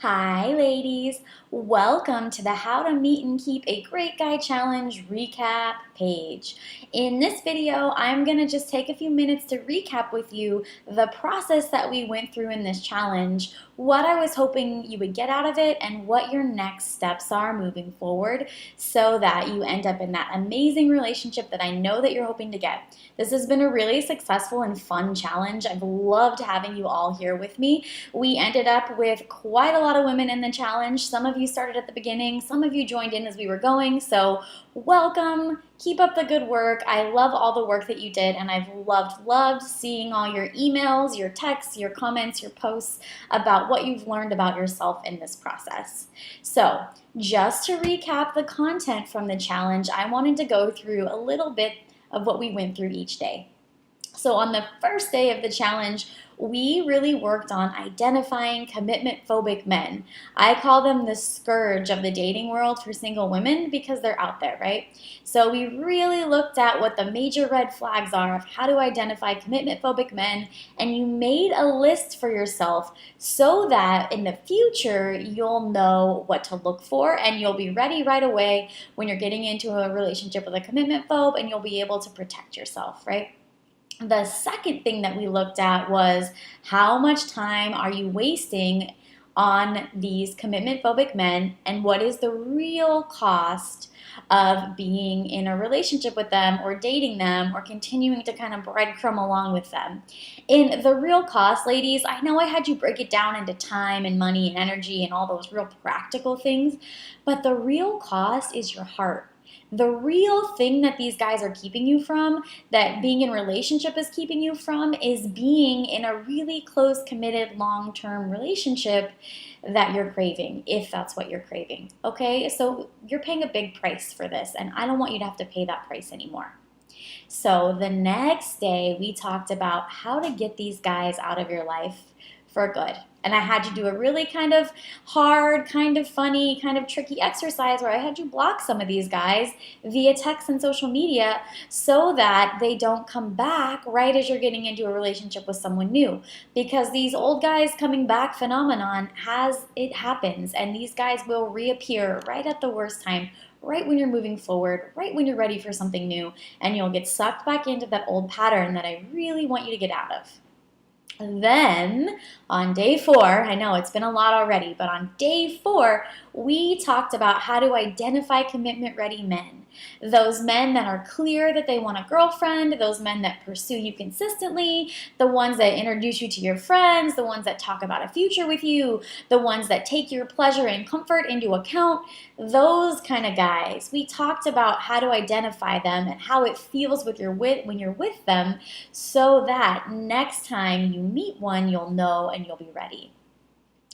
Hi, ladies. Welcome to the How to Meet and Keep a Great Guy Challenge recap page. In this video, I'm going to just take a few minutes to recap with you the process that we went through in this challenge, what I was hoping you would get out of it, and what your next steps are moving forward so that you end up in that amazing relationship that I know that you're hoping to get. This has been a really successful and fun challenge. I've loved having you all here with me. We ended up with quite a lot of women in the challenge. Some of you started at the beginning, some of you joined in as we were going, so welcome. Keep up the good work. I love all the work that you did, and I've loved seeing all your emails, your texts, your comments, your posts about what you've learned about yourself in this process. So just to recap the content from the challenge, I wanted to go through a little bit of what we went through each day. So on the first day of the challenge, we really worked on identifying commitment-phobic men. I call them the scourge of the dating world for single women because they're out there, right? So we really looked at what the major red flags are of how to identify commitment-phobic men, and you made a list for yourself so that in the future you'll know what to look for and you'll be ready right away when you're getting into a relationship with a commitment phobe, and you'll be able to protect yourself, right? The second thing that we looked at was how much time are you wasting on these commitment-phobic men, and what is the real cost of being in a relationship with them or dating them or continuing to kind of breadcrumb along with them. In the real cost, ladies, I know I had you break it down into time and money and energy and all those real practical things, but the real cost is your heart. The real thing that these guys are keeping you from, that being in a relationship is keeping you from, is being in a really close, committed, long-term relationship that you're craving, if that's what you're craving, okay? So you're paying a big price for this, and I don't want you to have to pay that price anymore. So the next day, we talked about how to get these guys out of your life for good. And I had you do a really kind of hard, kind of funny, kind of tricky exercise where I had you block some of these guys via text and social media so that they don't come back right as you're getting into a relationship with someone new. Because these old guys coming back phenomenon happens, and these guys will reappear right at the worst time, right when you're moving forward, right when you're ready for something new, and you'll get sucked back into that old pattern that I really want you to get out of. Then on day 4, I know it's been a lot already, but on day 4, we talked about how to identify commitment-ready men. Those men that are clear that they want a girlfriend, those men that pursue you consistently, the ones that introduce you to your friends, the ones that talk about a future with you, the ones that take your pleasure and comfort into account, those kind of guys. We talked about how to identify them and how it feels when you're with them so that next time you meet one, you'll know and you'll be ready.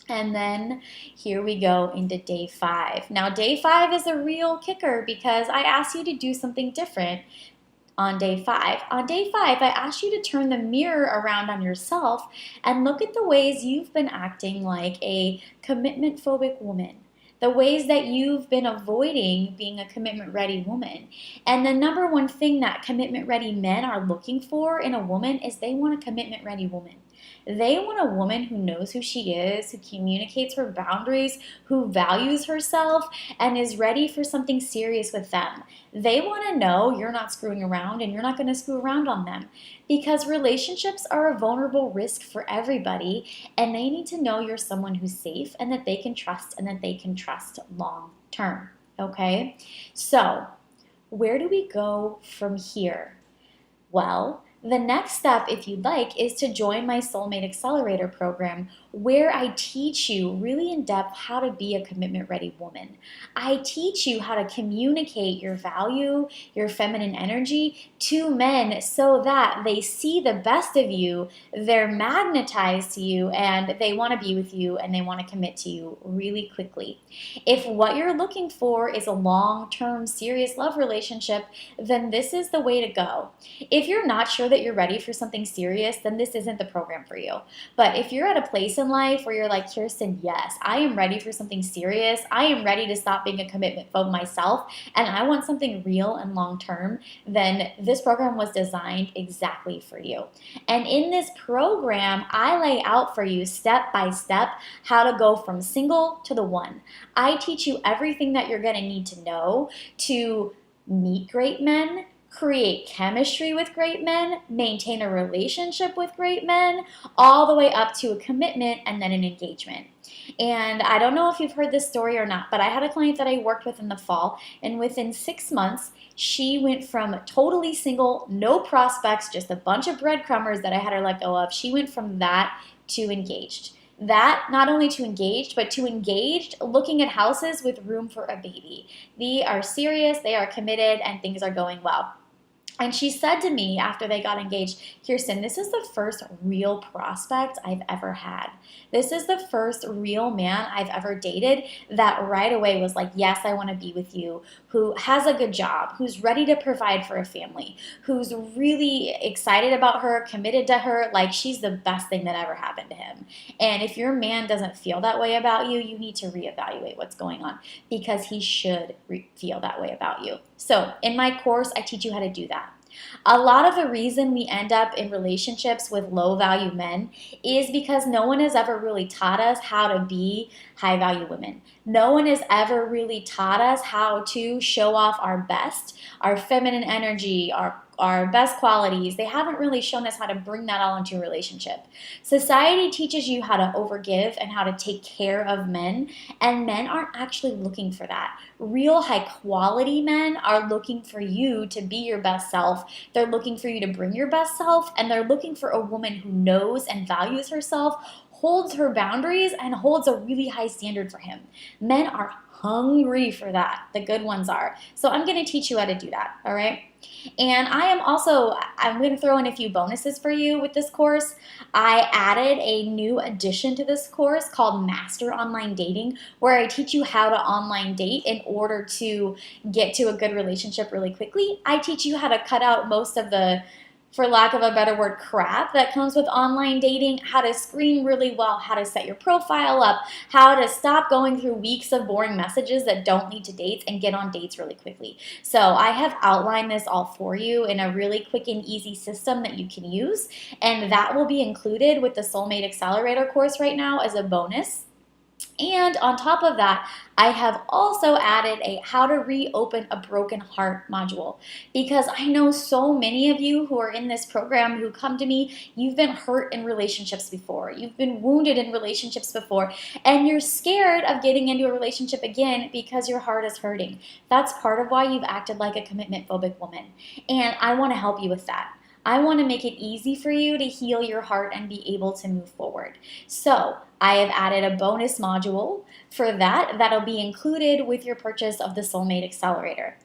And then here we go into day 5. Now day 5 is a real kicker because I asked you to do something different on day 5. On day 5, I asked you to turn the mirror around on yourself and look at the ways you've been acting like a commitment-phobic woman. The ways that you've been avoiding being a commitment-ready woman. And the number one thing that commitment-ready men are looking for in a woman is they want a commitment-ready woman. They want a woman who knows who she is, who communicates her boundaries, who values herself, and is ready for something serious with them. They want to know you're not screwing around and you're not going to screw around on them. Because relationships are a vulnerable risk for everybody, and they need to know you're someone who's safe and that they can trust and that they can trust long term, okay? So, where do we go from here? Well, the next step, if you'd like, is to join my Soulmate Accelerator program where I teach you really in depth how to be a commitment-ready woman. I teach you how to communicate your value, your feminine energy to men so that they see the best of you, they're magnetized to you, and they want to be with you and they want to commit to you really quickly. If what you're looking for is a long-term serious love relationship, then this is the way to go. If you're not sure that you're ready for something serious, then this isn't the program for you. But if you're at a place in life where you're like, Kirsten, yes, I am ready for something serious. I am ready to stop being a commitment phobe myself, and I want something real and long-term, then this program was designed exactly for you. And in this program, I lay out for you step by step how to go from single to the one. I teach you everything that you're going to need to know to meet great men, create chemistry with great men, maintain a relationship with great men, all the way up to a commitment and then an engagement. And I don't know if you've heard this story or not, but I had a client that I worked with in the fall, and within 6 months, she went from totally single, no prospects, just a bunch of breadcrumbers that I had her let go of. She went from that to engaged. That not only to engaged, but to engaged looking at houses with room for a baby. They are serious, they are committed, and things are going well. And she said to me after they got engaged, Kirsten, this is the first real prospect I've ever had. This is the first real man I've ever dated that right away was like, yes, I want to be with you, who has a good job, who's ready to provide for a family, who's really excited about her, committed to her, like she's the best thing that ever happened to him. And if your man doesn't feel that way about you, you need to reevaluate what's going on, because he should feel that way about you. So in my course, I teach you how to do that. A lot of the reason we end up in relationships with low-value men is because no one has ever really taught us how to be high-value women. No one has ever really taught us how to show off our best, our feminine energy, our best qualities. They haven't really shown us how to bring that all into a relationship. Society teaches you how to overgive and how to take care of men, and men aren't actually looking for that. Real high-quality men are looking for you to be your best self. They're looking for you to bring your best self, and they're looking for a woman who knows and values herself, holds her boundaries, and holds a really high standard for him. Men are hungry for that. The good ones are. So I'm going to teach you how to do that, all right? And I'm going to throw in a few bonuses for you with this course. I added a new addition to this course called Master Online Dating, where I teach you how to online date in order to get to a good relationship really quickly. I teach you how to cut out most of the, for lack of a better word, crap that comes with online dating, how to screen really well, how to set your profile up, how to stop going through weeks of boring messages that don't lead to dates and get on dates really quickly. So I have outlined this all for you in a really quick and easy system that you can use, and that will be included with the Soulmate Accelerator course right now as a bonus. And on top of that, I have also added a how to reopen a broken heart module, because I know so many of you who are in this program who come to me, you've been hurt in relationships before, you've been wounded in relationships before, and you're scared of getting into a relationship again because your heart is hurting. That's part of why you've acted like a commitment phobic woman, and I want to help you with that. I want to make it easy for you to heal your heart and be able to move forward. So I have added a bonus module for that that'll be included with your purchase of the Soulmate Accelerator.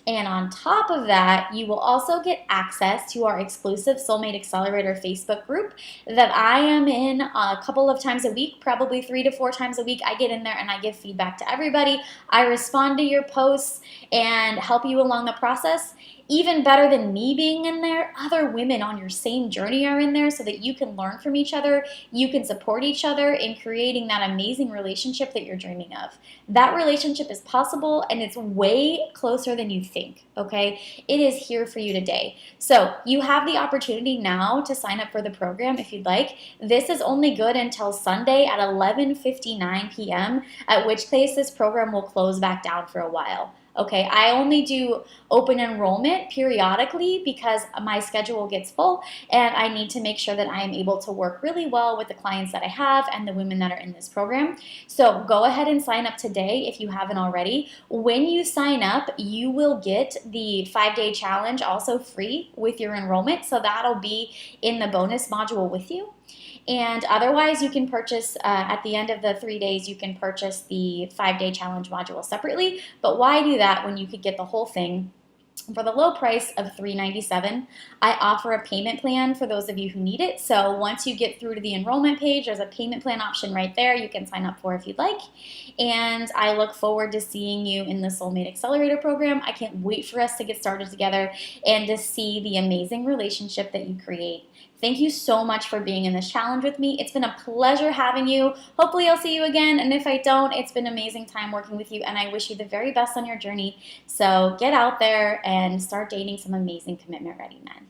And on top of that, you will also get access to our exclusive Soulmate Accelerator Facebook group that I am in a couple of times a week, probably 3 to 4 times a week. I get in there and I give feedback to everybody. I respond to your posts and help you along the process. Even better than me being in there, other women on your same journey are in there so that you can learn from each other, you can support each other in creating that amazing relationship that you're dreaming of. That relationship is possible, and it's way closer than you think, okay? It is here for you today. So you have the opportunity now to sign up for the program if you'd like. This is only good until Sunday at 11:59 p.m., at which case this program will close back down for a while. Okay, I only do open enrollment periodically because my schedule gets full and I need to make sure that I am able to work really well with the clients that I have and the women that are in this program. So go ahead and sign up today if you haven't already. When you sign up, you will get the 5-day challenge also free with your enrollment. So that'll be in the bonus module with you. And otherwise, you can purchase, at the end of the 3 days, you can purchase the 5-day challenge module separately. But why do that when you could get the whole thing for the low price of $397? I offer a payment plan for those of you who need it. So once you get through to the enrollment page, there's a payment plan option right there you can sign up for if you'd like. And I look forward to seeing you in the Soulmate Accelerator program. I can't wait for us to get started together and to see the amazing relationship that you create. Thank you so much for being in this challenge with me. It's been a pleasure having you. Hopefully I'll see you again, and if I don't, it's been an amazing time working with you, and I wish you the very best on your journey. So get out there and start dating some amazing commitment-ready men.